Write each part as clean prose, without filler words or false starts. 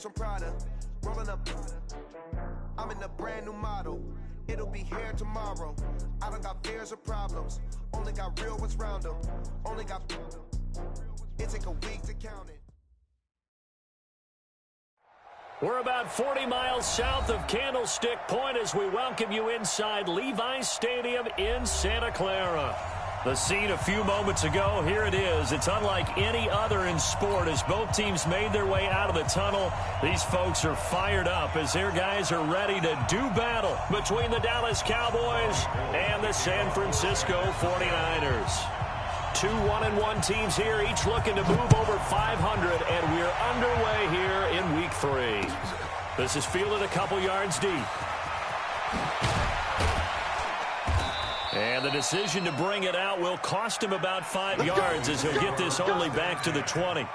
from Prada, rolling up. I'm in a brand new model. It'll be here tomorrow. I don't got fears or problems. Only got real ones round them. Only got. It take a week to count it. We're about 40 miles south of Candlestick Point as we welcome you inside Levi's Stadium in Santa Clara. The scene a few moments ago, here it is. It's unlike any other in sport as both teams made their way out of the tunnel. These folks are fired up as their guys are ready to do battle between the Dallas Cowboys and the San Francisco 49ers. Two 1-1 teams here, each looking to move over 500, and we're underway here in Week 3. This is fielded a couple yards deep. And the decision to bring it out will cost him about 5 yards as he'll get this only back to the 20.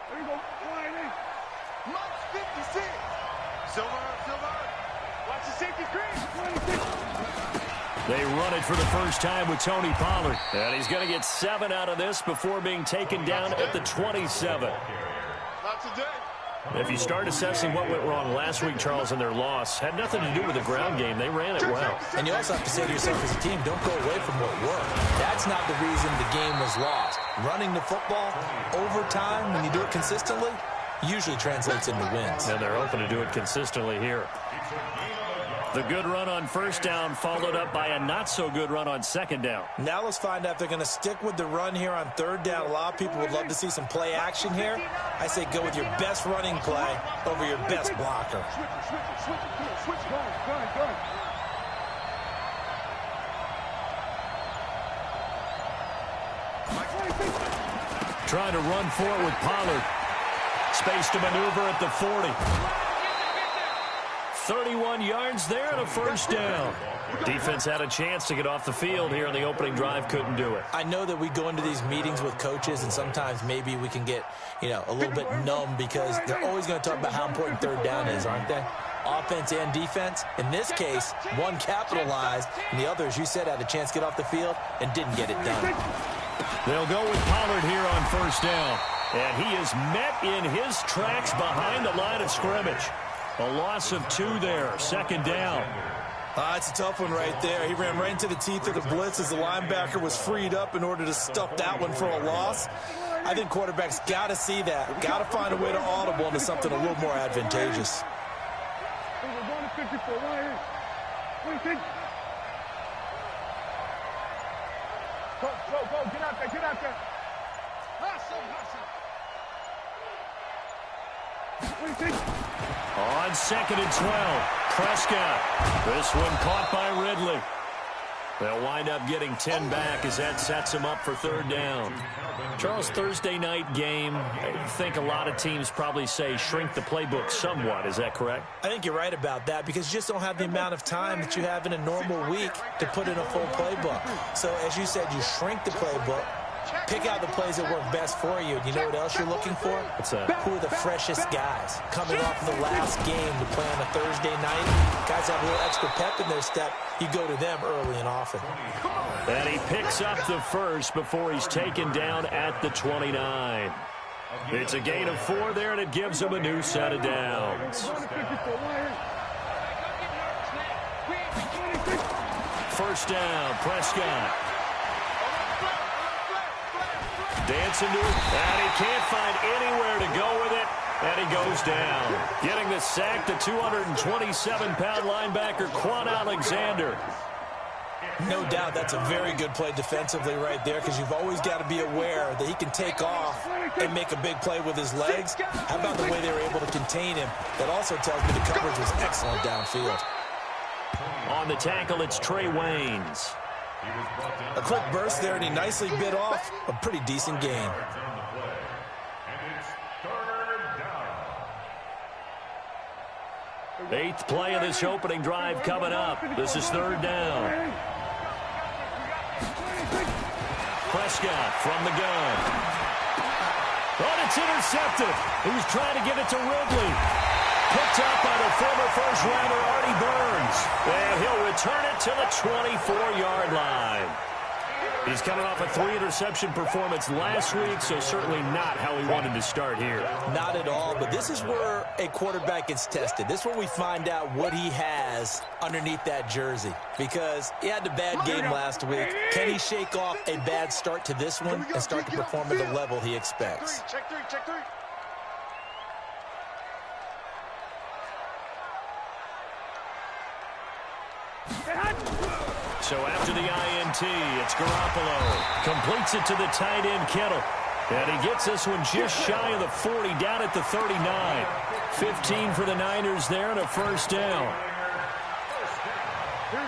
There you go. 56. Silver. Watch the safety screen. 26. They run it for the first time with Tony Pollard. And he's going to get 7 out of this before being taken down at the 27. If you start assessing what went wrong last week, Charles, in their loss, had nothing to do with the ground game. They ran it well. And you also have to say to yourself as a team, don't go away from what worked. That's not the reason the game was lost. Running the football over time, when you do it consistently, usually translates into wins. And they're hoping to do it consistently here. The good run on first down followed up by a not-so-good run on second down. Now let's find out if they're going to stick with the run here on third down. A lot of people would love to see some play action here. I say go with your best running play over your best blocker. Switch. Go. Trying to run for it with Pollard. Space to maneuver at the 40. 31 yards there and a first down. Defense had a chance to get off the field here in the opening drive, couldn't do it. I know that we go into these meetings with coaches, and sometimes maybe we can get, a little bit numb because they're always going to talk about how important third down is, aren't they? Offense and defense. In this case, one capitalized, and the other, as you said, had a chance to get off the field and didn't get it done. They'll go with Pollard here on first down. And he is met in his tracks behind the line of scrimmage. A loss of 2 there, second down. It's a tough one right there. He ran right into the teeth of the blitz as the linebacker was freed up in order to stuff that one for a loss. I think quarterbacks got to see that. Got to find a way to audible into something a little more advantageous. We're going to 54 right here. 26. Go. Get out there. Hustle. 26. On 2nd and 12, Prescott. This one caught by Ridley. They'll wind up getting 10 back as that sets them up for third down. Charles, Thursday night game, I think a lot of teams probably say shrink the playbook somewhat. Is that correct? I think you're right about that because you just don't have the amount of time that you have in a normal week to put in a full playbook. So, as you said, you shrink the playbook. Pick out the plays that work best for you. You know what else you're looking for? What's that? Who are the freshest guys? Coming off the last game to play on a Thursday night, guys have a little extra pep in their step. You go to them early and often. And he picks up the first before he's taken down at the 29. It's a gain of 4 there, and it gives him a new set of downs. First down, Prescott. Dancing to it, and he can't find anywhere to go with it, and he goes down. Getting the sack, the 227-pound linebacker, Quan Alexander. No doubt that's a very good play defensively right there because you've always got to be aware that he can take off and make a big play with his legs. How about the way they were able to contain him? That also tells me the coverage was excellent downfield. On the tackle, it's Trey Waynes. A quick burst there, and he nicely bit off a pretty decent gain. Eighth play of this opening drive coming up. This is third down. Prescott from the gun. Oh, it's intercepted. He was trying to get it to Ridley. Picked up by the former first-rounder Artie Burns. And he'll return it to the 24-yard line. He's coming off a 3-interception performance last week, so certainly not how he wanted to start here. Not at all, but this is where a quarterback gets tested. This is where we find out what he has underneath that jersey, because he had a bad game last week. Can he shake off a bad start to this one and start to perform at the level he expects? Check three, check three. So after the INT, it's Garoppolo. Completes it to the tight end, Kittle. And he gets this one just shy of the 40, down at the 39. 15 for the Niners there and a first down.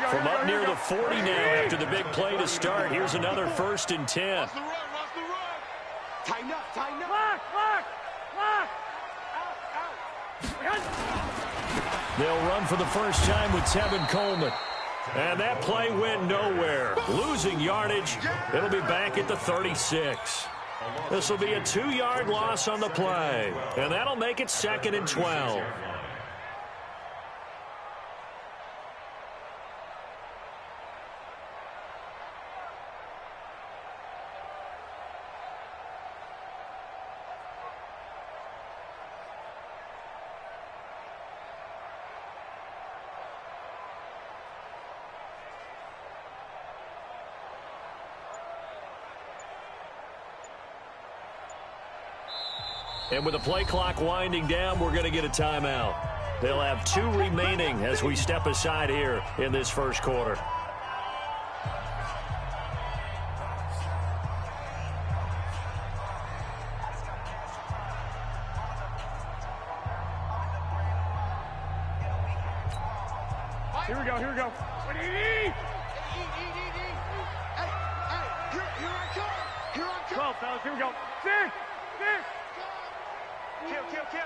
From up near the 40 now after the big play to start. Here's another 1st and 10. Watch the run, watch the run. Tighten up, tighten up. They'll run for the first time with Tevin Coleman. And that play went nowhere. Losing yardage. It'll be back at the 36. This will be a 2-yard loss on the play. And that'll make it 2nd and 12. And with the play clock winding down, we're going to get a timeout. They'll have 2 remaining as we step aside here in this first quarter. Here we go, here we go. Hey, here I come. Here I come. 12, fellas, here we go. 6. Kill.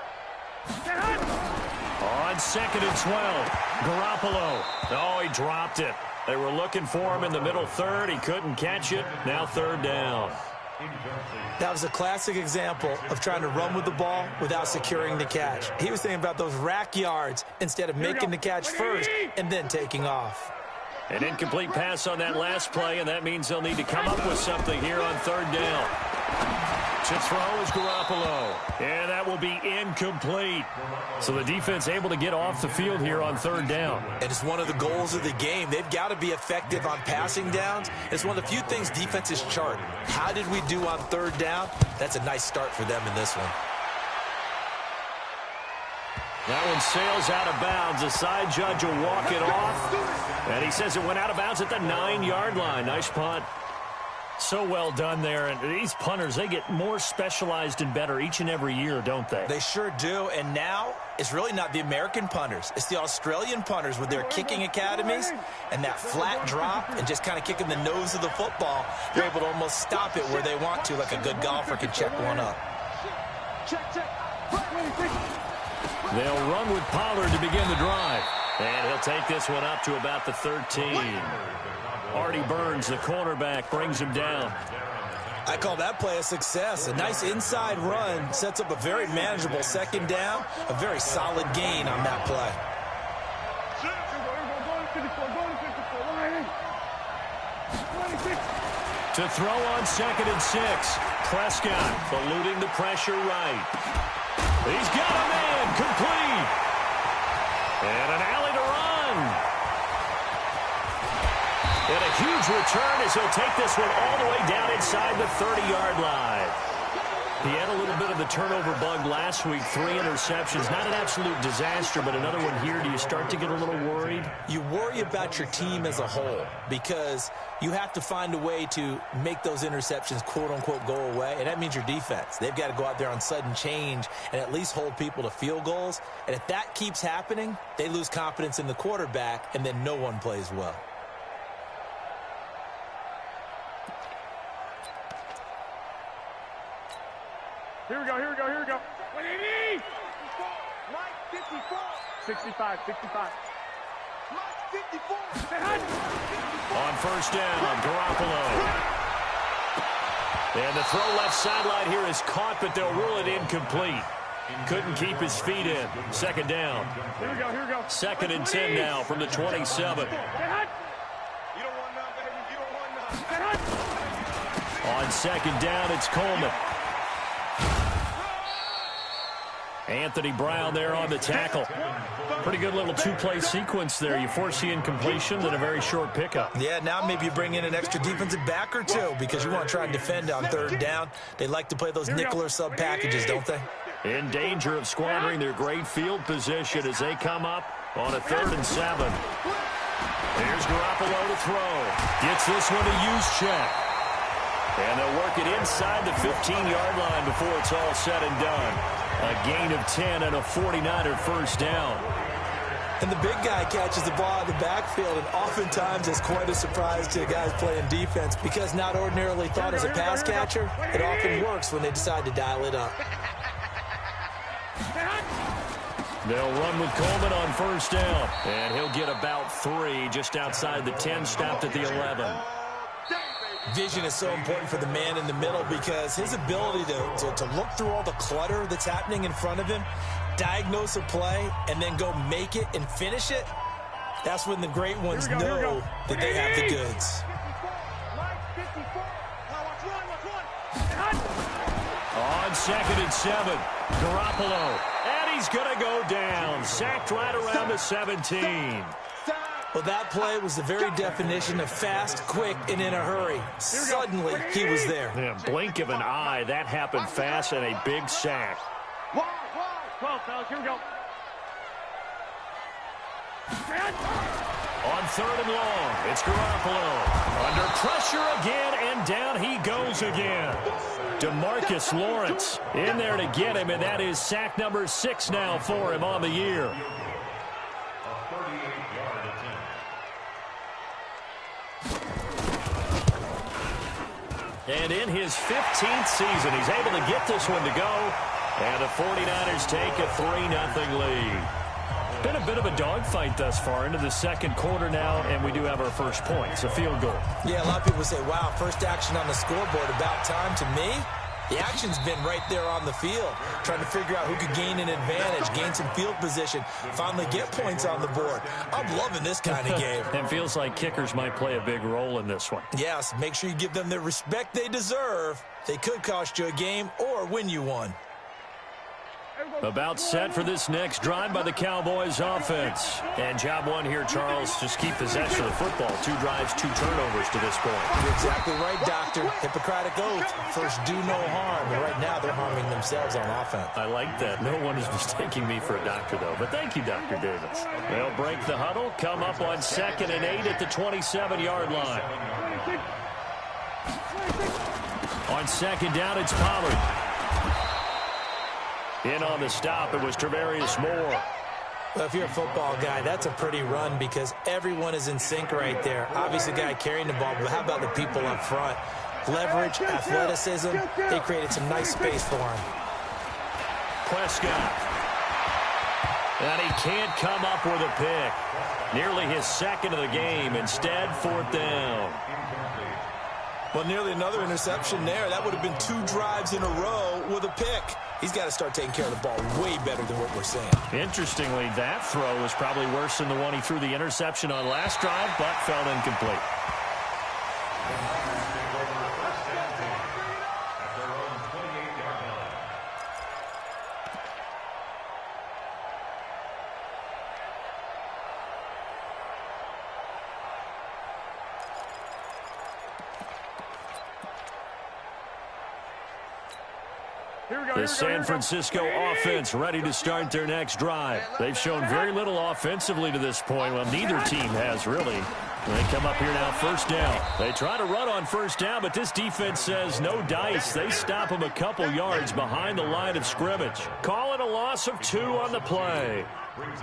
On 2nd and 12, Garoppolo. Oh, he dropped it. They were looking for him in the middle third. He couldn't catch it. Now 3rd down. That was a classic example of trying to run with the ball without securing the catch. He was thinking about those rack yards instead of making the catch first and then taking off. An incomplete pass on that last play, and that means they'll need to come up with something here on 3rd down. To throw is Garoppolo, and that will be incomplete. So the defense able to get off the field here on 3rd down. And it's one of the goals of the game. They've got to be effective on passing downs. It's one of the few things defenses chart. How did we do on 3rd down? That's a nice start for them in this one. That one sails out of bounds. The side judge will walk it off. And he says it went out of bounds at the 9-yard line. Nice punt. So well done there. And these punters, they get more specialized and better each and every year, don't they? They sure do. And now it's really not the American punters. It's the Australian punters with their kicking academies and that flat drop and just kind of kicking the nose of the football. They're able to almost stop it where they want to, like a good golfer can check one up. They'll run with Pollard to begin the drive. And he'll take this one up to about the 13. Artie Burns, the cornerback, brings him down. I call that play a success. A nice inside run sets up a very manageable 2nd down. A very solid gain on that play. To throw on 2nd and 6. Prescott eluding the pressure right. He's got a man complete. And an alley to run. And a huge return as he'll take this one all the way down inside the 30-yard line. He had a little bit of the turnover bug last week, 3 interceptions. Not an absolute disaster, but another one here. Do you start to get a little worried? You worry about your team as a whole because you have to find a way to make those interceptions, quote-unquote, go away, and that means your defense. They've got to go out there on sudden change and at least hold people to field goals. And if that keeps happening, they lose confidence in the quarterback, and then no one plays well. Here we go, here we go, here we go. 180! Mike, 54. 65, 65. Mike, 54. On 1st down, Garoppolo. And the throw left sideline here is caught, but they'll rule it incomplete. Couldn't keep his feet in. Second down. Here we go, here we go. Second and 10 now from the 27. On second down, it's Coleman. Anthony Brown there on the tackle. Pretty good little two-play sequence there. You force the incompletion, then a very short pickup. Yeah, now maybe you bring in an extra defensive back or two because you want to try and defend on third down. They like to play those nickel or sub packages, don't they? In danger of squandering their great field position as they come up on a 3rd and 7. Here's Garoppolo to throw. Gets this one to Juszczyk. And they'll work it inside the 15-yard line before it's all said and done. A gain of 10 and a 49er first down. And the big guy catches the ball in the backfield, and oftentimes it's quite a surprise to guys playing defense because not ordinarily thought as a pass catcher, it often works when they decide to dial it up. They'll run with Coleman on first down. And he'll get about 3 just outside the 10, stopped at the 11. Vision is so important for the man in the middle because his ability to look through all the clutter that's happening in front of him, diagnose a play, and then go make it and finish it, that's when the great ones know that they have the goods. On 2nd and 7, Garoppolo. And he's going to go down. Sacked right around the 17. Well, that play was the very definition of fast, quick, and in a hurry. Suddenly, he was there. Yeah, blink of an eye. That happened fast and a big sack. 12, fellas, here we go. On 3rd and long, it's Garoppolo. Under pressure again, and down he goes again. DeMarcus Lawrence in there to get him, and that is sack number 6 now for him on the year. And in his 15th season, he's able to get this one to go. And the 49ers take a 3-0 lead. Been a bit of a dogfight thus far into the second quarter now, and we do have our first point. It's a field goal. Yeah, a lot of people say, wow, first action on the scoreboard, about time. To me, the action's been right there on the field, trying to figure out who could gain an advantage, gain some field position, finally get points on the board. I'm loving this kind of game. And feels like kickers might play a big role in this one. Yes, make sure you give them the respect they deserve. They could cost you a game or win you one. About set for this next drive by the Cowboys offense. And job one here, Charles, just keep possession of the football. 2 drives, 2 turnovers to this point. You're exactly right, Doctor. Hippocratic oath. First, do no harm. And right now, they're harming themselves on offense. I like that. No one is mistaking me for a doctor, though. But thank you, Dr. Davis. They'll break the huddle, come up on 2nd and 8 at the 27-yard line. On 2nd down, it's Pollard. In on the stop, it was Travarius Moore. Well, if you're a football guy, that's a pretty run because everyone is in sync right there. Obviously, the guy carrying the ball, but how about the people up front? Leverage, athleticism, they created some nice space for him. Prescott. And he can't come up with a pick. Nearly his 2nd of the game. Instead, 4th down. Well, nearly another interception there. That would have been 2 drives in a row with a pick. He's got to start taking care of the ball way better than what we're saying. Interestingly, that throw was probably worse than the one he threw the interception on last drive, but fell incomplete. The San Francisco offense ready to start their next drive. They've shown very little offensively to this point. Well, neither team has really. They come up here now, first down. They try to run on first down, but this defense says no dice. They stop them a couple yards behind the line of scrimmage. Call it a loss of 2 on the play.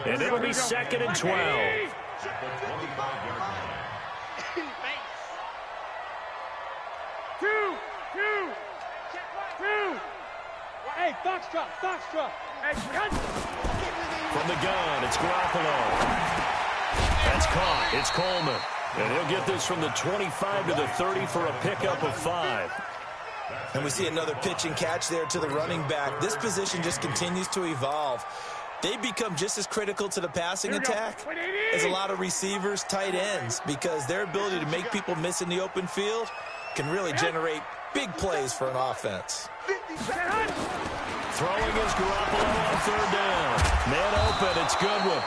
And it'll be 2nd and 12. Hey, Foxtrot, Foxtrot. Hey, from the gun, it's Garoppolo. That's caught. It's Coleman. And he'll get this from the 25 to the 30 for a pickup of 5. And we see another pitch and catch there to the running back. This position just continues to evolve. They become just as critical to the passing attack as a lot of receivers, tight ends, because their ability to make people miss in the open field can really generate big plays for an offense. Throwing is Garoppolo on third down. Man open, it's Goodwin.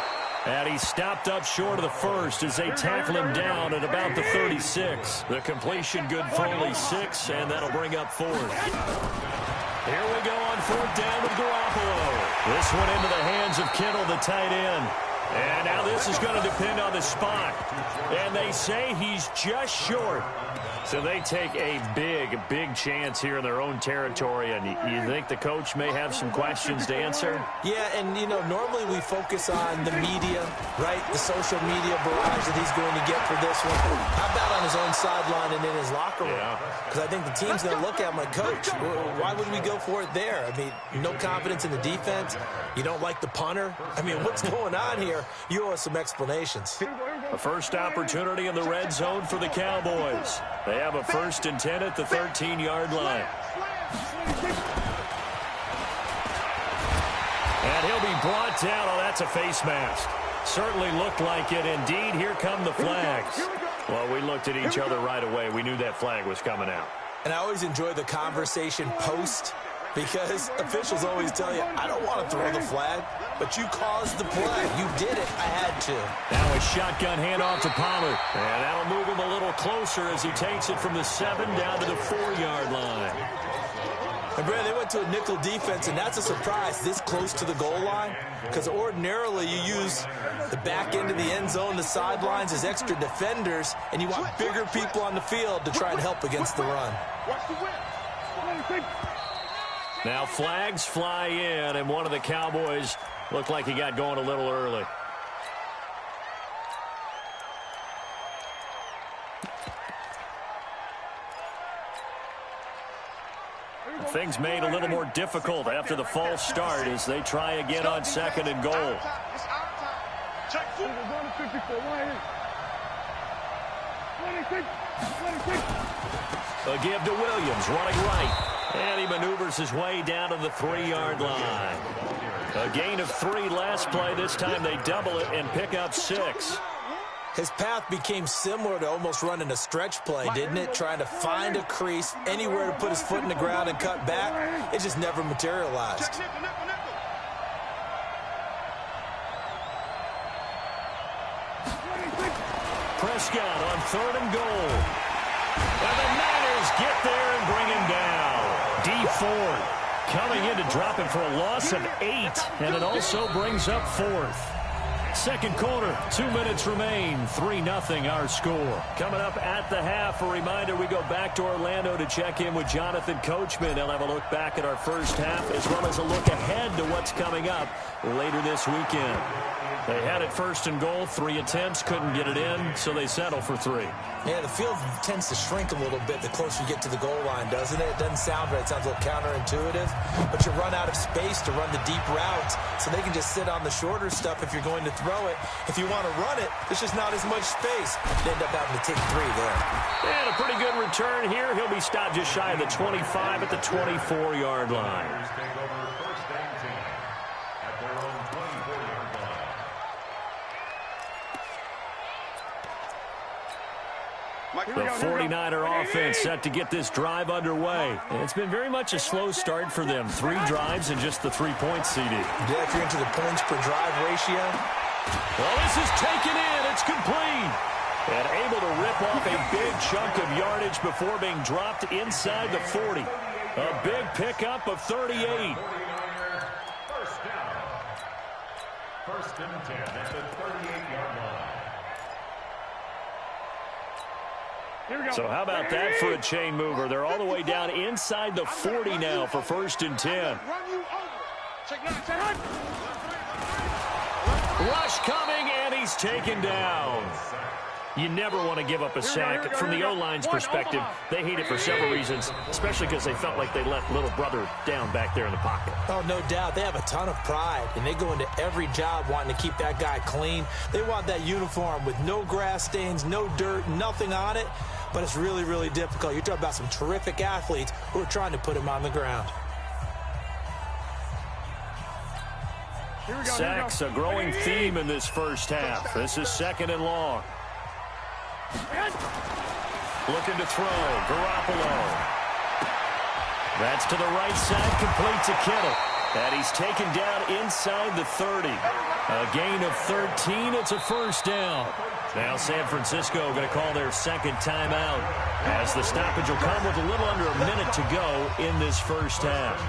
And he's stopped up short of the first as they tackle him down at about the 36. The completion good for only 6, and that'll bring up 4th. Here we go on 4th down with Garoppolo. This one into the hands of Kittle, the tight end. And now this is going to depend on the spot. And they say he's just short. So they take a big chance here in their own territory. And you think the coach may have some questions to answer? Yeah, and, you know, normally we focus on the media, right? The social media barrage that he's going to get for this one. How about on his own sideline and in his locker room? Because I think the team's going to look at him like, Coach, why would we go for it there? I mean, no confidence in the defense. You don't like the punter? I mean, what's going on here? You owe us some explanations. A first opportunity in the red zone for the Cowboys. They have a 1st and 10 at the 13-yard line. And he'll be brought down. Oh, that's a face mask. Certainly looked like it. Indeed, here come the flags. Well, we looked at each other right away. We knew that flag was coming out. And I always enjoy the conversation post, because officials always tell you, I don't want to throw the flag, but you caused the play. You did it. I had to. Now a shotgun handoff to Pollard. And that'll move him a little closer as he takes it from the 7 down to the 4-yard line. And, Brad, they went to a nickel defense, and that's a surprise this close to the goal line, because ordinarily you use the back end of the end zone, the sidelines as extra defenders, and you want bigger people on the field to try and help against the run. Now flags fly in, and one of the Cowboys looked like he got going a little early. Things made a little more difficult after the false start as they try again on 2nd and goal. A give to Williams, running right. And he maneuvers his way down to the 3-yard line. A gain of 3 last play. This time they double it and pick up 6. His path became similar to almost running a stretch play, didn't it? Trying to find a crease, anywhere to put his foot in the ground and cut back. It just never materialized. Prescott on 3rd and goal. And the Niners get there and bring him down. D Ford coming in to drop him for a loss of 8, and it also brings up 4th. Second quarter, 2 minutes remain, 3-0 our score. Coming up at the half, a reminder we go back to Orlando to check in with Jonathan Coachman. They'll have a look back at our first half as well as a look ahead to what's coming up later this weekend. They had it 1st and goal, 3 attempts, couldn't get it in, so they settle for 3. Yeah, the field tends to shrink a little bit the closer you get to the goal line, doesn't it? It doesn't sound right. It sounds a little counterintuitive. But you run out of space to run the deep routes, so they can just sit on the shorter stuff if you're going to throw it. If you want to run it, there's just not as much space. You end up having to take 3 there. And a pretty good return here. He'll be stopped just shy of the 25 at the 24-yard line. The 49er offense set to get this drive underway. And it's been very much a slow start for them. 3 drives and just the 3-point CD. Yeah, if you're into the points per drive ratio. Well, this is taken in. It's complete. And able to rip off a big chunk of yardage before being dropped inside the 40. A big pickup of 38. 1st down. 1st and 10 at the 38-yard line. So how about that for a chain mover? They're all the way down inside the 40 now for 1st and 10. Rush coming, and he's taken down. You never want to give up a sack. From the O-line's perspective, they hate it for several reasons, especially because they felt like they let little brother down back there in the pocket. Oh, no doubt. They have a ton of pride, and they go into every job wanting to keep that guy clean. They want that uniform with no grass stains, no dirt, nothing on it. but it's really, really difficult. You're talking about some terrific athletes who are trying to put him on the ground. Sacks, a growing theme in this first half. This is 2nd and long. Looking to throw, Garoppolo. That's to the right side, complete to Kittle. And he's taken down inside the 30. A gain of 13, it's a first down. Now San Francisco going to call their second timeout, as the stoppage will come with a little under a minute to go in this first half.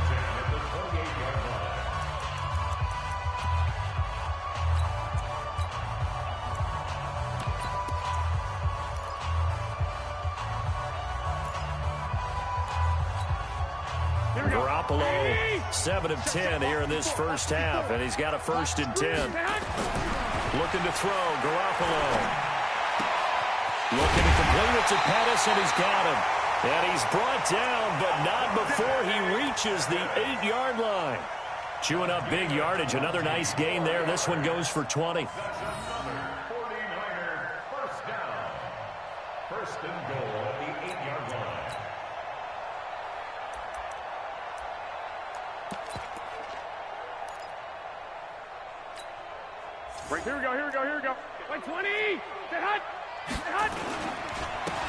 Garoppolo, 7 of 10 here in this first half, and he's got a 1st and 10. Looking to throw, Garoppolo. Looking to complete it to Pettis, and he's got him. And he's brought down, but not before he reaches the 8-yard line. Chewing up big yardage, another nice gain there. This one goes for 20. 49er first down. 1st and goal at the 8-yard line. Here we go. Like 20. Get hot.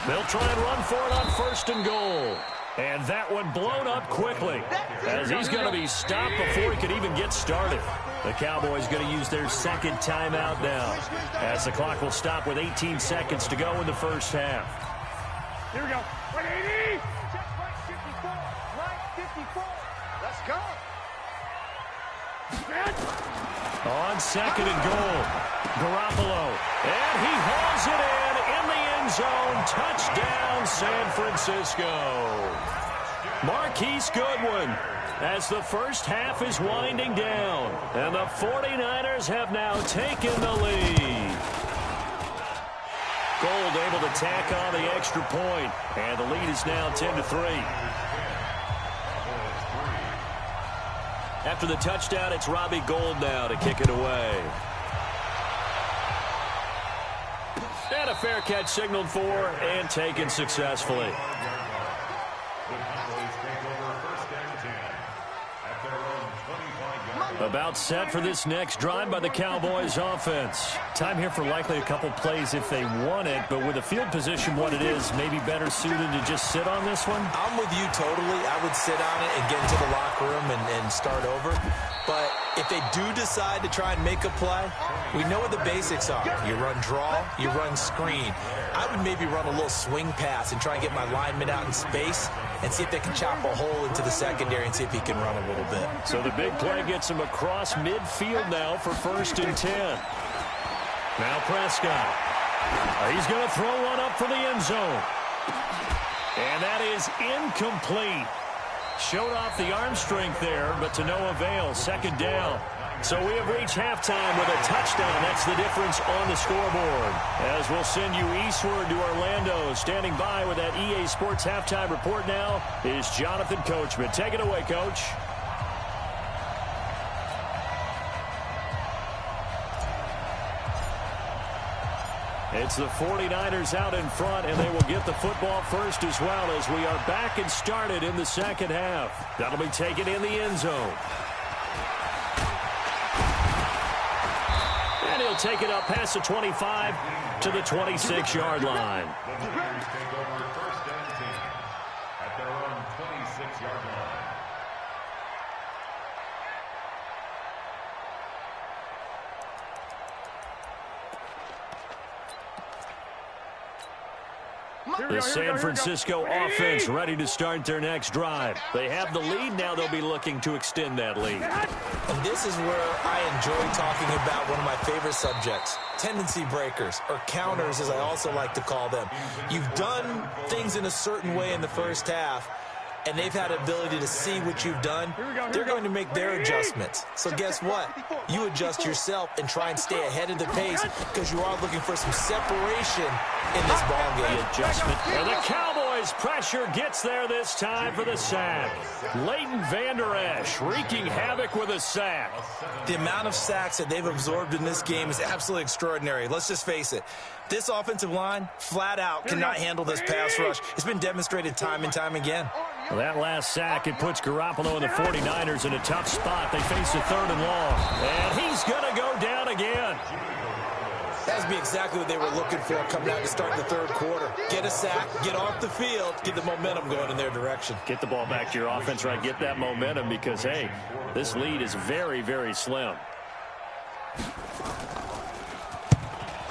They'll try and run for it on 1st and goal. And that one blown up quickly, as he's going to be stopped before he could even get started. The Cowboys going to use their 2nd timeout now, as the clock will stop with 18 seconds to go in the first half. Here we go. 180. Check right 54. Right 54. Let's go. On 2nd and goal, Garoppolo, and he hauls it in the end zone. Touchdown, San Francisco. Marquise Goodwin, as the first half is winding down, and the 49ers have now taken the lead. Gold able to tack on the extra point, and the lead is now 10-3. After the touchdown, it's Robbie Gould now to kick it away. And a fair catch signaled for and taken successfully. About set for this next drive by the Cowboys offense. Time here for likely a couple plays if they want it, but with the field position what it is, maybe better suited to just sit on this one? I'm with you totally. I would sit on it and get into the locker room and start over. But if they do decide to try and make a play, we know what the basics are. You run draw, you run screen. I would maybe run a little swing pass and try and get my lineman out in space and see if they can chop a hole into the secondary and see if he can run a little bit. So the big play gets him across midfield now for 1st and 10. Now Prescott. He's going to throw one up for the end zone. And that is incomplete. Showed off the arm strength there, but to no avail. 2nd down. So we have reached halftime with a touchdown. That's the difference on the scoreboard. As we'll send you eastward to Orlando. Standing by with that EA Sports halftime report now is Jonathan Coachman. Take it away, Coach. It's the 49ers out in front, and they will get the football first as well, as we are back and started in the 2nd half. That'll be taken in the end zone. And he'll take it up past the 25 to the 26-yard line. The Niners take over 1st and 10 at their own 26-yard line. The San Francisco offense ready to start their next drive. They have the lead. Now they'll be looking to extend that lead. And this is where I enjoy talking about one of my favorite subjects, tendency breakers, or counters as I also like to call them. You've done things in a certain way in the first half, and they've had the ability to see what you've done, they're going to make their adjustments. So guess what? You adjust yourself and try and stay ahead of the pace because you are looking for some separation in this ball game. The adjustment. And the Cowboys' pressure gets there this time for the sack. Leighton Vander Esch wreaking havoc with a sack. The amount of sacks that they've absorbed in this game is absolutely extraordinary. Let's just face it. This offensive line, flat out, cannot handle this pass rush. It's been demonstrated time and time again. Well, that last sack, it puts Garoppolo and the 49ers in a tough spot. They face a 3rd and long. And he's going to go down again. That would be exactly what they were looking for coming out to start the 3rd quarter. Get a sack, get off the field, get the momentum going in their direction. Get the ball back to your offense, right? Get that momentum because, hey, this lead is very, very slim.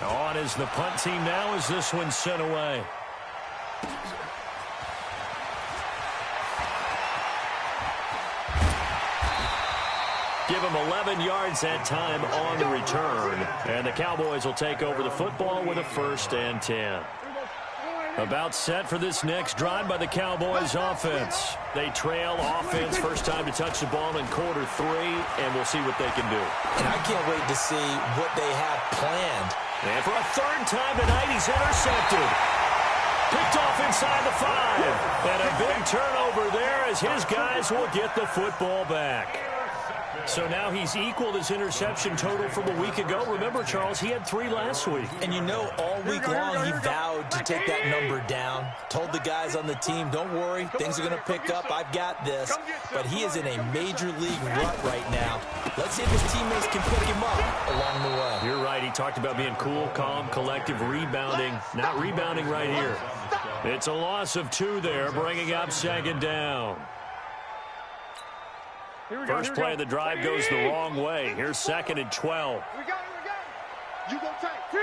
On is the punt team now as this one's sent away. Give him 11 yards that time on the return. And the Cowboys will take over the football with a 1st and 10. About set for this next drive by the Cowboys offense. They trail offense, first time to touch the ball in quarter 3, and we'll see what they can do. And I can't wait to see what they have planned. And for a 3rd time tonight, he's intercepted. Picked off inside the 5. And a big turnover there as his guys will get the football back. So now he's equaled his interception total from a week ago. Remember, Charles, he had 3 last week. And you know, all week long he vowed to take that number down. Told the guys on the team, don't worry, things are going to pick up. I've got this. But he is in a major league rut right now. Let's see if his teammates can pick him up along the way. You're right. He talked about being cool, calm, collective, rebounding. Not rebounding right here. It's a loss of 2 there, bringing up 2nd down. First play of the drive goes the wrong way. Here's 2nd and 12. Here we go. You go take 2.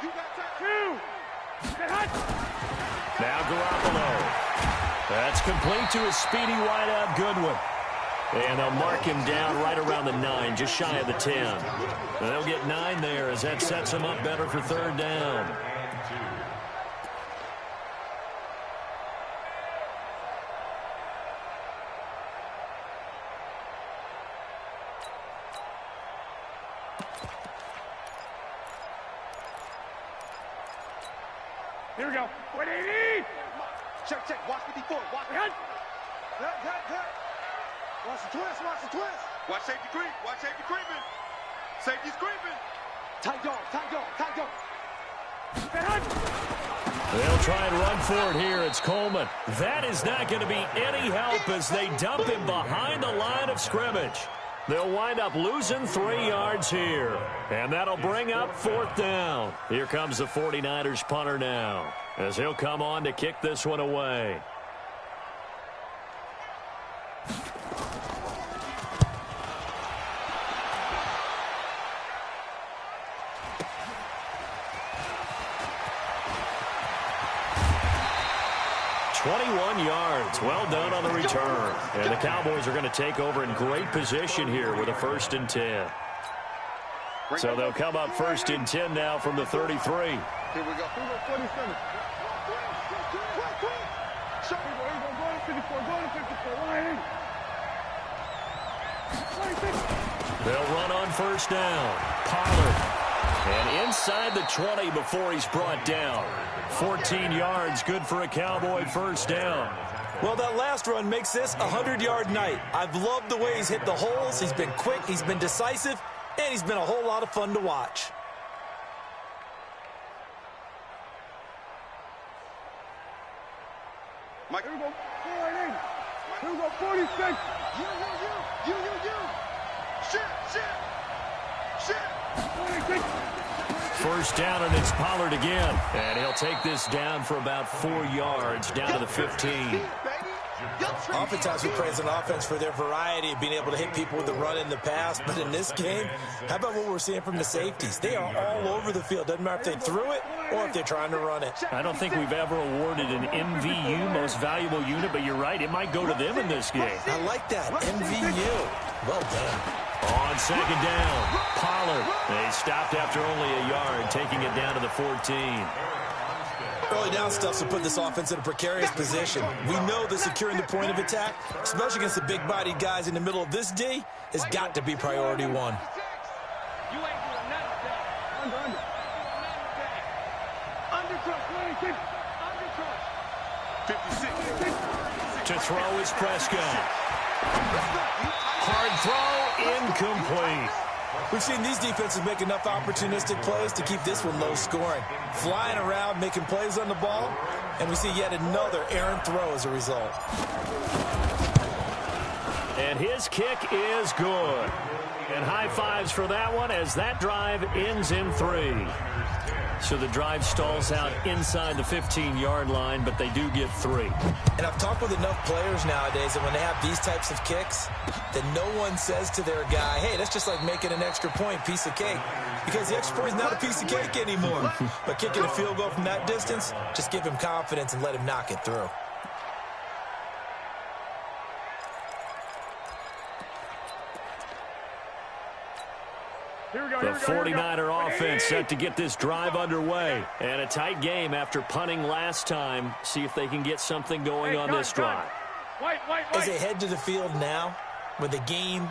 You got 2. Now Garoppolo. That's complete to his speedy wideout Goodwin. And they'll mark him down right around the 9, just shy of the 10. And they'll get 9 there as that sets him up better for 3rd down. Here we go. 180. Check. Watch 54. Watch. Hit. Watch the twist. Watch safety creeping. Safety's creeping. Tight dog. They'll try and run for it here. It's Coleman. That is not going to be any help as they dump him behind the line of scrimmage. They'll wind up losing 3 yards here. And that'll bring up 4th down. Here comes the 49ers punter now, as he'll come on to kick this one away. Well done on the return. And the Cowboys are going to take over in great position here with a 1st and 10. So they'll come up 1st and 10 now from the 33. Here we go. 47. They'll run on 1st down. Pollard. And inside the 20 before he's brought down. 14 yards, good for a Cowboy 1st down. Well, that last run makes this a 100-yard night. I've loved the way he's hit the holes. He's been quick, he's been decisive, and he's been a whole lot of fun to watch. Mike. Here we go. 480. Here we go. 46. You. Shit. 46. 1st down, and it's Pollard again. And he'll take this down for about 4 yards, down to the 15. Oftentimes we praise an offense for their variety of being able to hit people with the run in the pass. But in this game, how about what we're seeing from the safeties? They are all over the field. Doesn't matter if they threw it or if they're trying to run it. I don't think we've ever awarded an MVU, most valuable unit, but you're right, it might go to them in this game. I like that, MVU. Well done. On 2nd down, Pollard. They stopped after only a yard, taking it down to the 14. Early down stuff will put this offense in a precarious position. We know that securing the point of attack, especially against the big-bodied guys in the middle of this D, has got to be priority one. You ain't doing nothing today. Under crush, 26. Under crush. 56. To throw is Prescott. Hard throw, incomplete. We've seen these defenses make enough opportunistic plays to keep this one low scoring. Flying around, making plays on the ball, and we see yet another errant throw as a result. And his kick is good. And high fives for that one as that drive ends in 3. So the drive stalls out inside the 15-yard line, but they do get 3. And I've talked with enough players nowadays that when they have these types of kicks, that no one says to their guy, hey, that's just like making an extra point, piece of cake. Because the extra point is not a piece of cake anymore. But kicking a field goal from that distance, just give him confidence and let him knock it through. The 49er offense set to get this drive underway. And a tight game after punting last time. See if they can get something going on this drive. As they head to the field now, with the game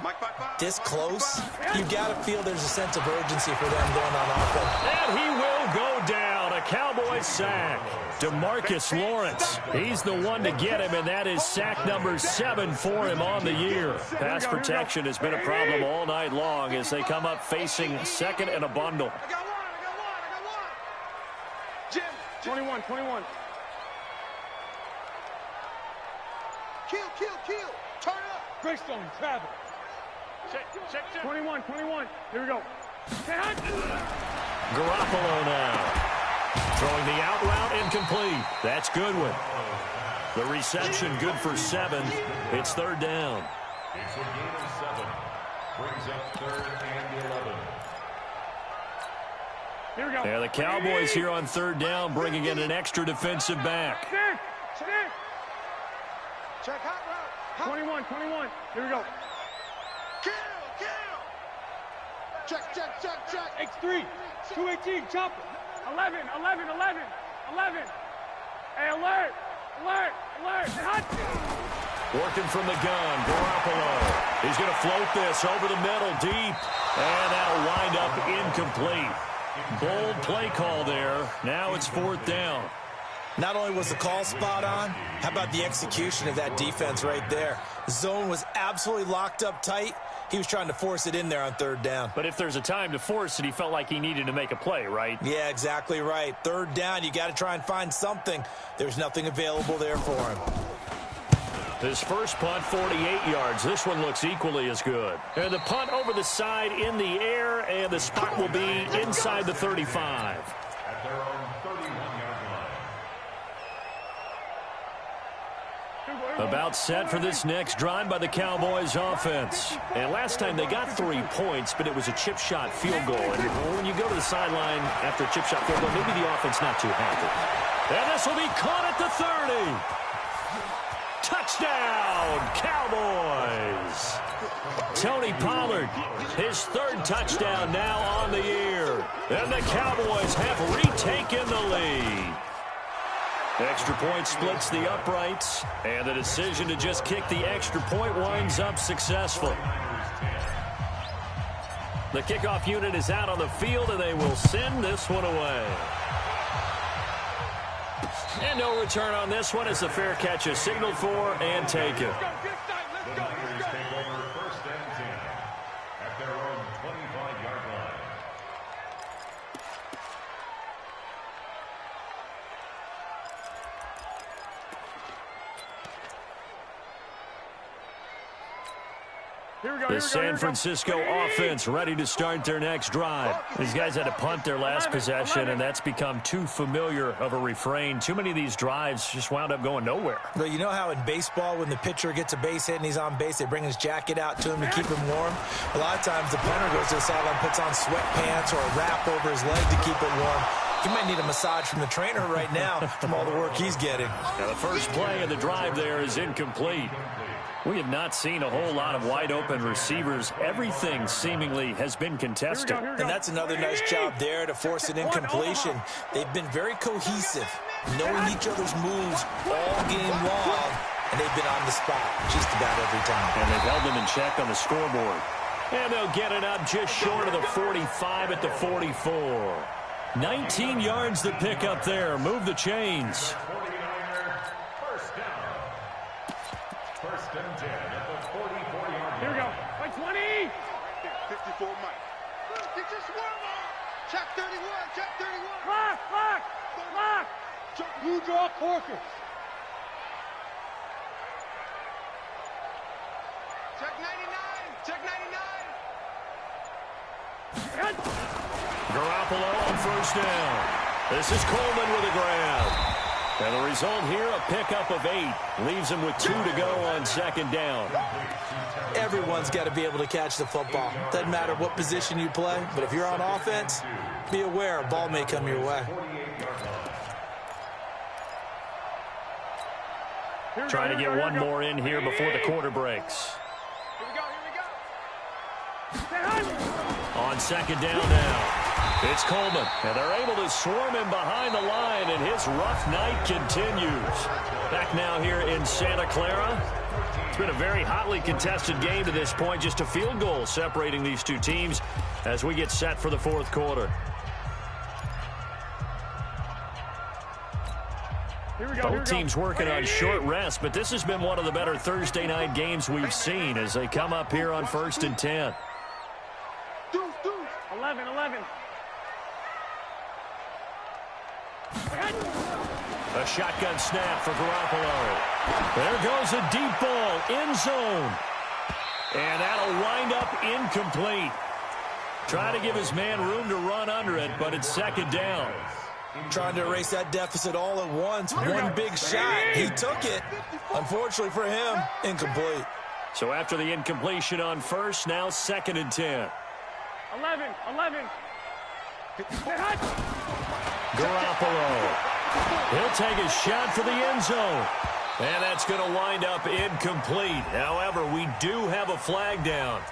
this close, you've got to feel there's a sense of urgency for them going on offense. And he will go down. A Cowboy sack. DeMarcus Lawrence. He's the one to get him, and that is sack number 7 for him on the year. Pass protection has been a problem all night long as they come up facing second and a bundle. I got one. Jim. 21. Kill. Turn up. Greystone, Travis. Check. 21. Here we go. Garoppolo now. Throwing the out route incomplete. That's Goodwin. The reception good for 7. It's 3rd down. It's a gain of 7. Brings up 3rd and 11. Here we go. Yeah, the Cowboys here on 3rd down, bringing in an extra defensive back. Check hot route. 21. Here we go. Kill. Check. X3. 218. Chopper. 11. Hey, alert. Working from the gun, Garoppolo. He's going to float this over the middle deep. And that'll wind up incomplete. Bold play call there. Now it's 4th down. Not only was the call spot on, how about the execution of that defense right there? The zone was absolutely locked up tight. He was trying to force it in there on 3rd down. But if there's a time to force it, he felt like he needed to make a play, right? Yeah, exactly right. 3rd down, you got to try and find something. There's nothing available there for him. His first punt, 48 yards. This one looks equally as good. And the punt over the side in the air, and the spot will be inside the 35. At their own 31-yard line. About set for this next drive by the Cowboys offense. And last time they got 3 points, but it was a chip shot field goal. And when you go to the sideline after a chip shot field goal, maybe the offense not too happy. And this will be caught at the 30. Touchdown, Cowboys. Tony Pollard, his 3rd touchdown now on the year. And the Cowboys have retaken the lead. Extra point splits the uprights, and the decision to just kick the extra point winds up successful. The kickoff unit is out on the field, and they will send this one away. And no return on this one as the fair catch is signaled for and taken. The Niners take over 1st and 10 at their own 25-yard line. The San Francisco offense ready to start their next drive. These guys had to punt their last possession, and that's become too familiar of a refrain. Too many of these drives just wound up going nowhere. But you know how in baseball, when the pitcher gets a base hit and he's on base, they bring his jacket out to him to keep him warm? A lot of times the punter goes to the sideline, puts on sweatpants or a wrap over his leg to keep it warm. He might need a massage from the trainer right now from all the work he's getting. Now the first play of the drive there is incomplete. We have not seen a whole lot of wide-open receivers. Everything seemingly has been contested. And that's another nice job there to force an incompletion. They've been very cohesive, knowing each other's moves all game long, and they've been on the spot just about every time. And they've held them in check on the scoreboard. And they'll get it up just short of the 45 at the 44. 19 yards to pick up there. Move the chains. First and 10 at the 44-yard line. Here we go. Like 20. 54 Mike. Get your swerve on. Check 31. Check 31. Lock. Blue draw Corker. Check 99. Check 99. Garoppolo on first down. This is Coleman with a grab. And the result here, a pickup of 8. Leaves him with 2 to go on second down. Everyone's got to be able to catch the football. Doesn't matter what position you play, but if you're on offense, be aware a ball may come your way. Trying to get one more in here before the quarter breaks. Here we go. On second down now. It's Coleman, and they're able to swarm him behind the line, and his rough night continues. Back now here in Santa Clara. It's been a very hotly contested game to this point, just a field goal separating these two teams as we get set for the fourth quarter. Both teams working on short rest, but this has been one of the better Thursday night games we've seen as they come up here on first and 10. 11. A shotgun snap for Garoppolo. There goes a deep ball, end zone. And that'll wind up incomplete. Trying to give his man room to run under it, but it's second down. Trying to erase that deficit all at once. One big shot. He took it. Unfortunately for him, incomplete. So after the incompletion on first, now second and 10. 11. Garoppolo. He'll take a shot for the end zone. And that's going to wind up incomplete. However, we do have a flag down.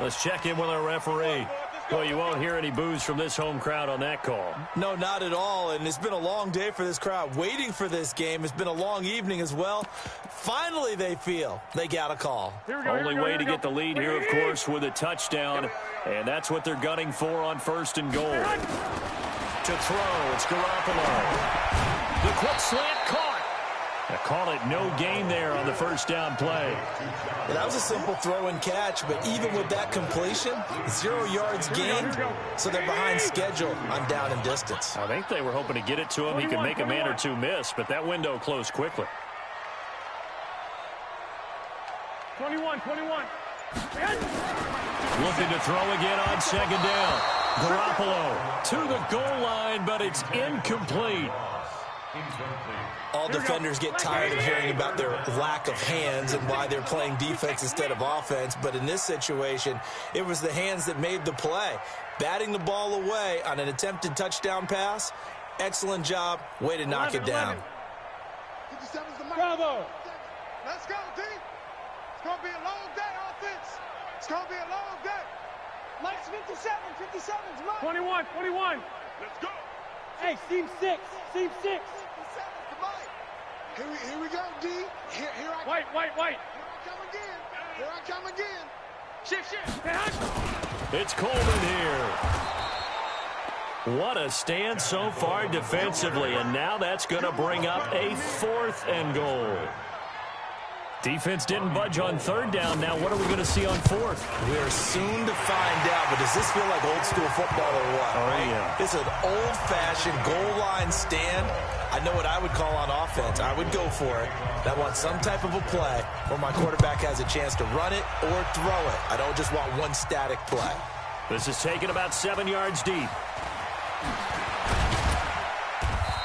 Let's check in with our referee. Well, you won't hear any boos from this home crowd on that call. No, not at all. And it's been a long day for this crowd waiting for this game. It's been a long evening as well. Finally, they feel they got a call. Only way to get the lead here, of course, with a touchdown. And that's what they're gunning for on first and goal. To throw, it's Garoppolo. The quick slant caught. I call it no gain there on the first down play. Well, that was a simple throw and catch, but even with that completion, 0 yards gained, so they're behind schedule on down and distance. I think they were hoping to get it to him. He could make a man or two miss, but that window closed quickly. 21. Looking to throw again on second down. Garoppolo to the goal line, but it's incomplete. All defenders get tired of hearing about their lack of hands and why they're playing defense instead of offense. But in this situation, it was the hands that made the play. Batting the ball away on an attempted touchdown pass. Excellent job. Way to knock it down. Bravo. Let's go, D. It's going to be a long day, offense. It's going to be a long day. Mike's 57. 57's Mike. 21. Let's go. Hey, seam 6. 57's Mike. Here we go, D. Here I White. Here I come again. Shift. It's Coleman here. What a stand so far defensively, and now that's going to bring up a fourth and goal. Defense didn't budge on third down. Now what are we going to see on fourth? We're soon to find out, but does this feel like old school football or what? Oh, right? yeah. It's an old-fashioned goal line stand. I know what I would call on offense. I would go for it. I want some type of a play where my quarterback has a chance to run it or throw it. I don't just want one static play. This is taken about 7 yards deep.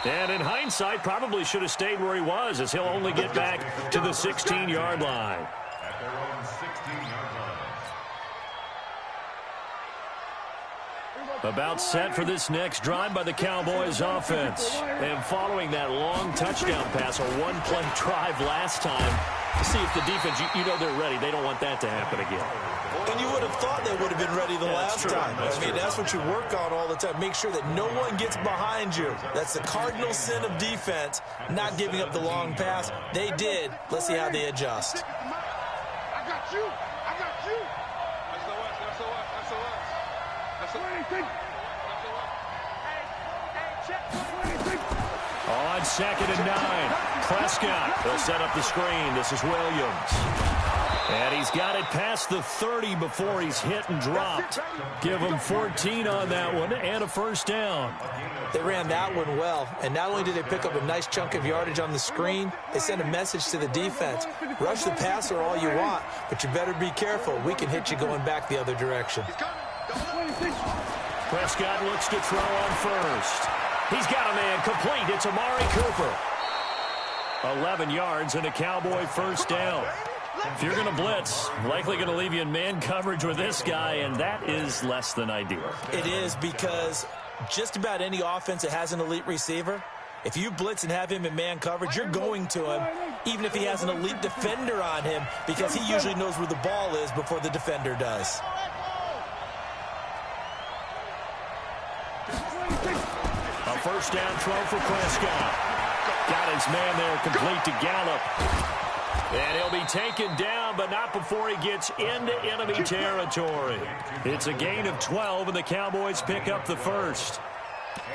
And in hindsight, probably should have stayed where he was, as he'll only get back to the 16-yard line. At their own 16-yard line. About set for this next drive by the Cowboys offense. And following that long touchdown pass, a one-play drive last time, to see if the defense, you know they're ready. They don't want that to happen again. And you would have thought they would have been ready the last time. That's what you work on all the time. Make sure that no one gets behind you. That's the cardinal sin of defense, not giving up the long pass. They did. Let's see how they adjust. I got you. I got you. On 2nd and 9, Prescott will set up the screen. This is Williams. And he's got it past the 30 before he's hit and dropped. Give him 14 on that one and a first down. They ran that one well, and not only did they pick up a nice chunk of yardage on the screen, they sent a message to the defense. Rush the passer all you want, but you better be careful. We can hit you going back the other direction. Prescott looks to throw on first. He's got a man complete. It's Amari Cooper. 11 yards and a Cowboy first down. If you're going to blitz, likely going to leave you in man coverage with this guy, and that is less than ideal. It is, because just about any offense that has an elite receiver, if you blitz and have him in man coverage, you're going to him, even if he has an elite defender on him, because he usually knows where the ball is before the defender does. A first down throw for Prescott. Got his man there complete to Gallup. And he'll be taken down, but not before he gets into enemy territory. It's a gain of 12, and the Cowboys pick up the first.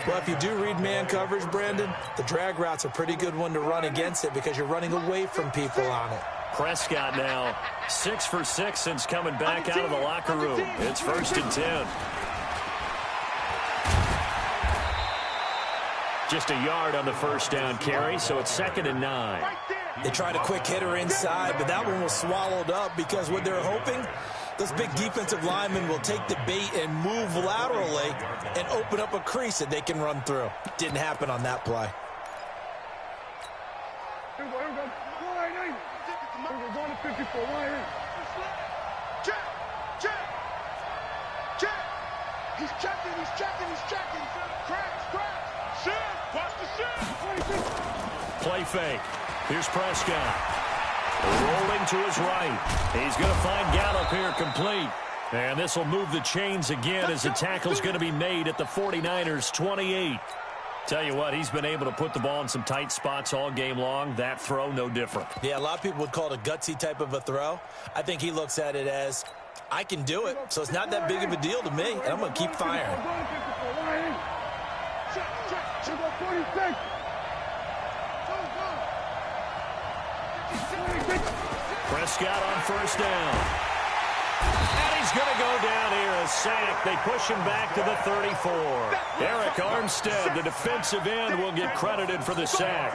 Well, if you do read man coverage, Brandon, the drag route's a pretty good one to run against it because you're running away from people on it. Prescott now 6 for 6 since coming back out of the locker room. It's 1st and 10. Just a yard on the first down carry, so it's 2nd and 9. They tried a quick hitter inside, but that one was swallowed up because what they're hoping, those big defensive linemen will take the bait and move laterally and open up a crease that they can run through. Didn't happen on that play. Here we go. We're going to 54. Check. He's checking. Crash. Shit. Watch the shit. Play fake. Here's Prescott. Rolling to his right. He's going to find Gallup here complete. And this will move the chains again as the tackle's going to be made at the 49ers 28. Tell you what, he's been able to put the ball in some tight spots all game long. That throw, no different. Yeah, a lot of people would call it a gutsy type of a throw. I think he looks at it as, I can do it, so it's not that big of a deal to me, and I'm going to keep firing. Prescott on first down. And he's going to go down here, a sack. They push him back to the 34. Eric Armstead, the defensive end, will get credited for the sack.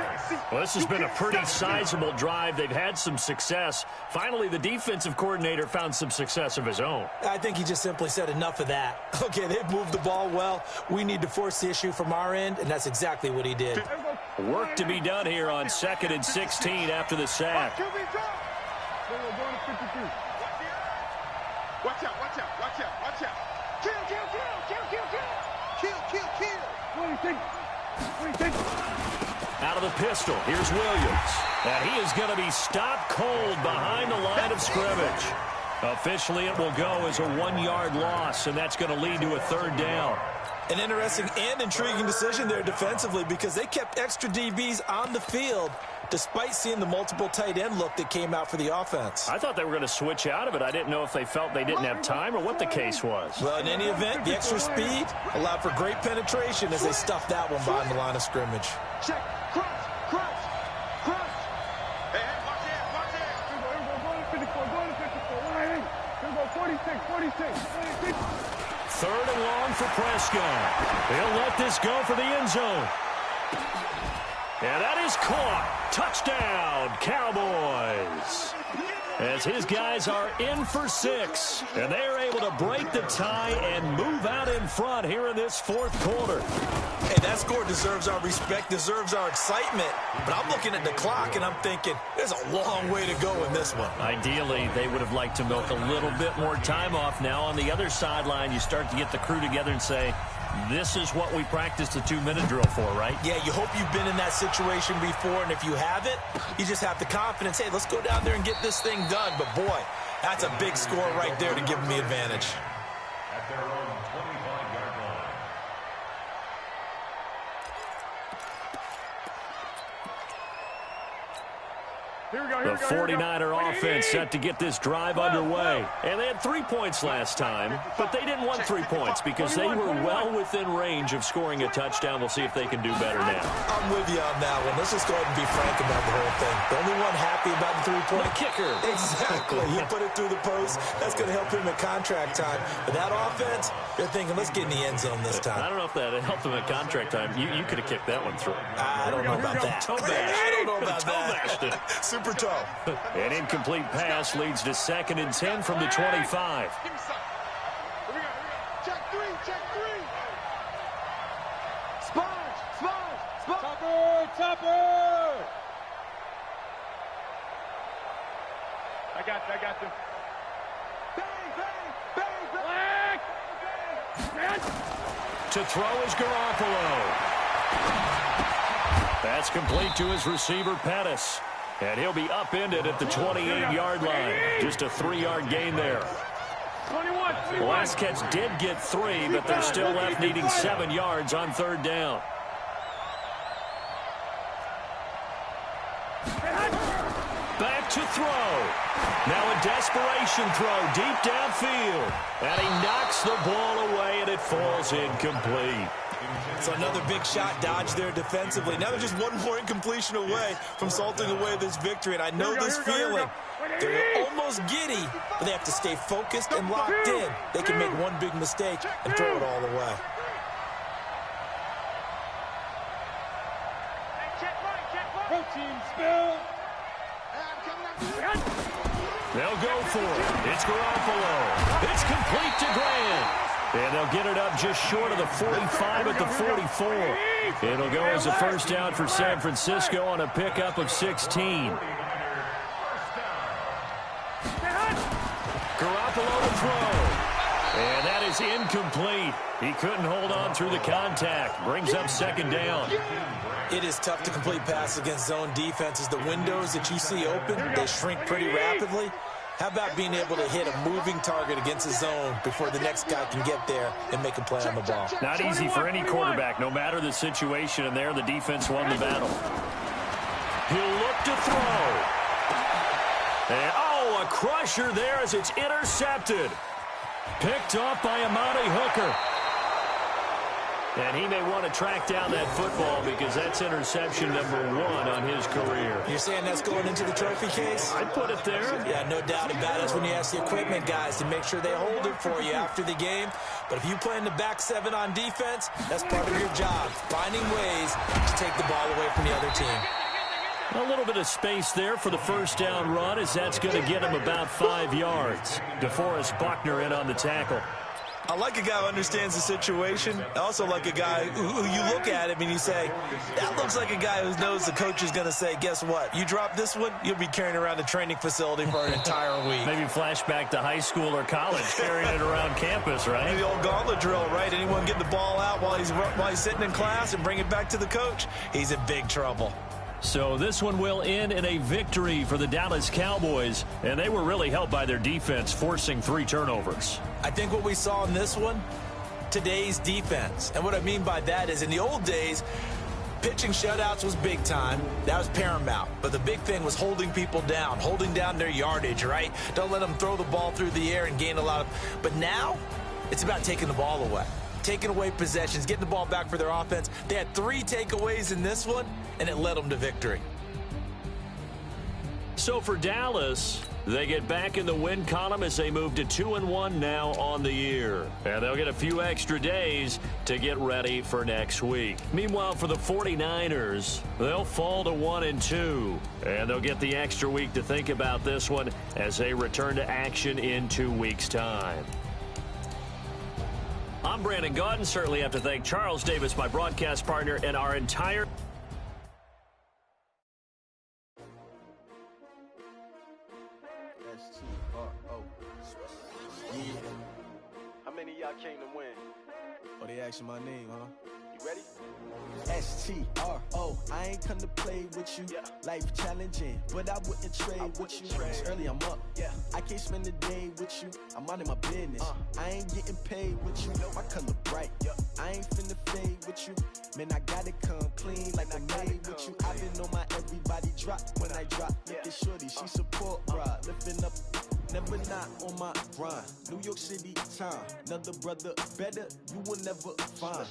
Well, this has been a pretty sizable drive. They've had some success. Finally, the defensive coordinator found some success of his own. I think he just simply said enough of that. Okay, they've moved the ball well. We need to force the issue from our end, and that's exactly what he did. Work to be done here on 2nd and 16 after the sack. Watch out. Kill. Out of the pistol, here's Williams. And he is going to be stopped cold behind the line of scrimmage. Officially, it will go as a 1-yard loss, and that's going to lead to a 3rd down. An interesting and intriguing decision there defensively because they kept extra DBs on the field despite seeing the multiple tight end look that came out for the offense. I thought they were going to switch out of it. I didn't know if they felt they didn't have time or what the case was. Well, in any event, the extra speed allowed for great penetration as they stuffed that one behind the line of scrimmage. Check. Crouch. Hey, watch it. Here we go. Going to 54. Here we go. 46. 3rd and long for Prescott. He'll let this go for the end zone. And that is caught. Touchdown, Cowboys. as his guys are in for 6. And they're able to break the tie and move out in front here in this fourth quarter. Hey, that score deserves our respect, deserves our excitement. But I'm looking at the clock, and I'm thinking there's a long way to go in this one. Ideally, they would have liked to milk a little bit more time off. Now on the other sideline, you start to get the crew together and say, this is what we practiced the 2-minute drill for, right? Yeah, you hope you've been in that situation before, and if you haven't, you just have the confidence, hey, let's go down there and get this thing done. But, boy, that's a big score right there to give them the advantage. At their own 25-yard line. Here we go, The 49er offense set to get this drive underway. And they had 3 points last time, but they didn't want 3 points because they were well within range of scoring a touchdown. We'll see if they can do better now. I'm with you on that one. Let's just go ahead and be frank about the whole thing. The only one happy about the 3-point kicker. Exactly. He put it through the post. That's going to help him at contract time. But that offense, they're thinking, let's get in the end zone this time. I don't know if that helped them at contract time. You could have kicked that one through. I don't know about that. Toe bash. I don't know about Toe-bashed it. that. Super toe. An incomplete pass leads to 2nd and 10 from the 25. Check three, check three. Sponge. Topper. I got you. Bang. To throw is Garoppolo. That's complete to his receiver, Pettis. And he'll be upended at the 28-yard line. Just a 3-yard gain there. 21. The last catch did get 3, but they're still left needing 7 yards on 3rd down. Back to throw. Now a desperation throw deep downfield. And he knocks the ball away, and it falls incomplete. So another big shot dodged there defensively. Now they're just one more incompletion away from salting away this victory. And I know this feeling. They're almost giddy, but they have to stay focused and locked in. They can make one big mistake and throw it all away. Protein spill. They'll go for it. It's Garoppolo. It's complete to Grant. And they'll get it up just short of the 45 at the 44. It'll go as a first down for San Francisco on a pickup of 16. Garoppolo to throw. And that is incomplete. He couldn't hold on through the contact. Brings up 2nd down. It is tough to complete passes against zone defenses. The windows that you see open, they shrink pretty rapidly. How about being able to hit a moving target against a zone before the next guy can get there and make a play on the ball? Not easy for any quarterback, no matter the situation, and there the defense won the battle. He'll look to throw. And, a crusher there as it's intercepted. Picked off by Amani Hooker. And he may want to track down that football because that's interception number 1 on his career. You're saying that's going into the trophy case? I'd put it there. Yeah, no doubt about it. That's when you ask the equipment guys to make sure they hold it for you after the game. But if you play in the back 7 on defense, that's part of your job, finding ways to take the ball away from the other team. A little bit of space there for the first down run as that's going to get him about 5 yards. DeForest Buckner in on the tackle. I like a guy who understands the situation. I also like a guy who you look at him and you say, that looks like a guy who knows the coach is going to say, guess what? You drop this one, you'll be carrying around the training facility for an entire week. Maybe flashback to high school or college, carrying it around campus, right? The old gauntlet drill, right? Anyone get the ball out while he's sitting in class and bring it back to the coach, he's in big trouble. So this one will end in a victory for the Dallas Cowboys, and they were really helped by their defense, forcing 3 turnovers. I think what we saw in this one, today's defense. And what I mean by that is in the old days, pitching shutouts was big time. That was paramount. But the big thing was holding people down, holding down their yardage, right? Don't let them throw the ball through the air and gain a lot of... But now, it's about taking the ball away. Taking away possessions, getting the ball back for their offense. They had 3 takeaways in this one, and it led them to victory. So for Dallas, they get back in the win column as they move to 2-1 now on the year. And they'll get a few extra days to get ready for next week. Meanwhile, for the 49ers, they'll fall to 1-2. And they'll get the extra week to think about this one as they return to action in 2 weeks' time. I'm Brandon Gaudin. Certainly have to thank Charles Davis, my broadcast partner, and our entire... How many of y'all came to win? Oh, they asking my name, huh? You ready? S-T-R-O, I ain't come to play with you. Yeah. Life challenging, but I wouldn't trade with you. It's early, I'm up. Yeah. I can't spend the day with you. I'm minding my business. I ain't getting paid with you. My color bright. Yeah. I ain't finna fade with you. Man, I gotta come clean like I made with you. I've been on my everybody drop when I drop. Look at shorty, she support, bruh. Lifting up. Never not on my grind. New York City time. Another brother better, you will never find.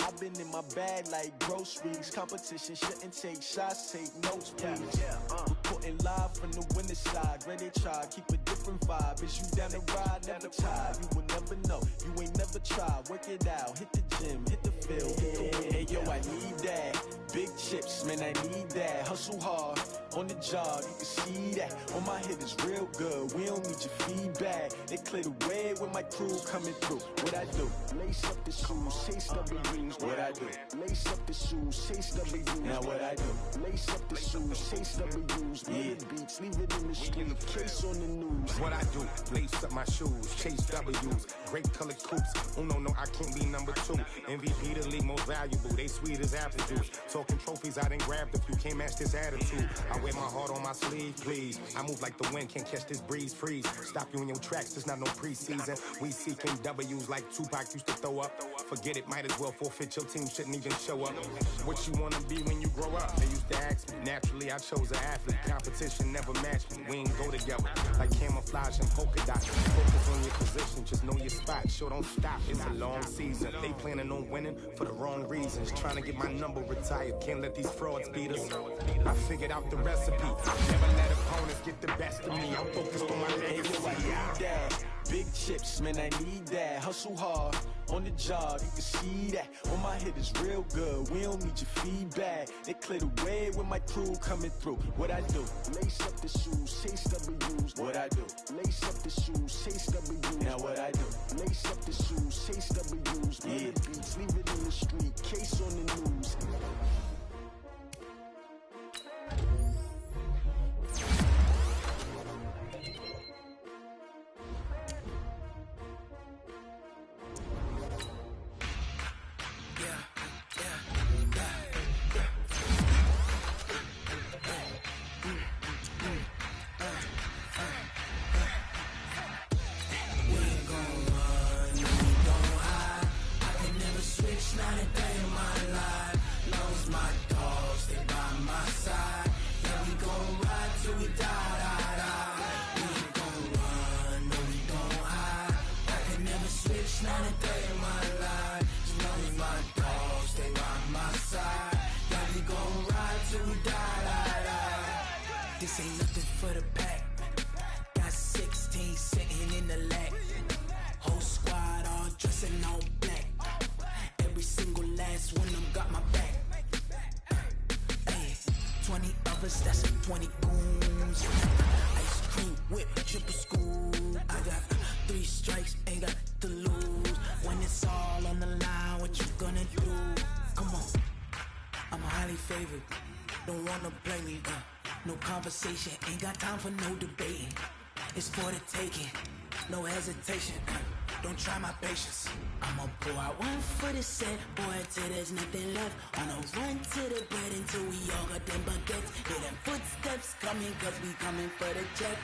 I've been in my bag like groceries. Competition shouldn't take shots, take notes, please. Reporting live from the winning side. Ready to try, keep a different vibe. Is you down the ride, never tired. You will never know, you ain't never tried. Work it out, hit the gym, hit the field, hit the win. Hey yo, I need that. Big chips, man, I need that. Hustle hard, on the job, you can see that. On my head is real good, we don't need your feedback. They clear the way with my crew coming through. What I do? Lace up the shoes, chase W's. What I do? Lace up the shoes, chase W's. Now what I do? Lace up the shoes, chase W's. Yeah. Beats, leave it in the street, case on the news. What I do? Lace up my shoes, chase W's. Great colored coops. Oh no, I can't be number 2. MVP the league most valuable. They sweet as apple juice. Talking trophies, I done grabbed a few. Can't match this attitude. I wear my heart on my sleeve, please. I move like the wind, can't catch this breeze. Freeze. Stop you in your tracks. There's not no preseason. We seeking W's like Tupac used to throw up. Forget it, might as well forfeit. Your team shouldn't even show up. What you wanna be when you grow up? They used to ask me. Naturally, I chose an athlete. Competition never matched me. We ain't go together like camouflage and polka dots. Focus on your position, just know your spot. Sure, don't stop. It's a long season. They planning on winning for the wrong reasons. Trying to get my number retired. Can't let these frauds beat us. I figured out the recipe. Never let opponents get the best of me. I'm focused on my legacy. I need that. Big chips, man, I need that. Hustle hard, on the job, you can see that. On my head is real good, we don't need your feedback. They clear the way with my crew coming through. What I do? Lace up the shoes, chase W's. What I do? Lace up the shoes, chase W's. Now what I do? Lace up the shoes, chase W's. Yeah. Beats, leave it in the street, case on the news. This ain't nothing for the pack. Got 16 sitting in the lap. Whole squad all dressing all black. Every single last one of them got my back. Hey, 20 of us, that's 20 goons. Ice cream whip, triple school. I got 3 strikes, ain't got to lose. When it's all on the line, what you gonna do? Come on, I'm highly favored. Don't wanna play me, no conversation, ain't got time for no debating. It's for the taking, no hesitation. Don't try my patience. I'ma pull out one for the set, boy, till there's nothing left. On a run to the bed until we all got them baguettes. Hear them footsteps coming, cause we coming for the check.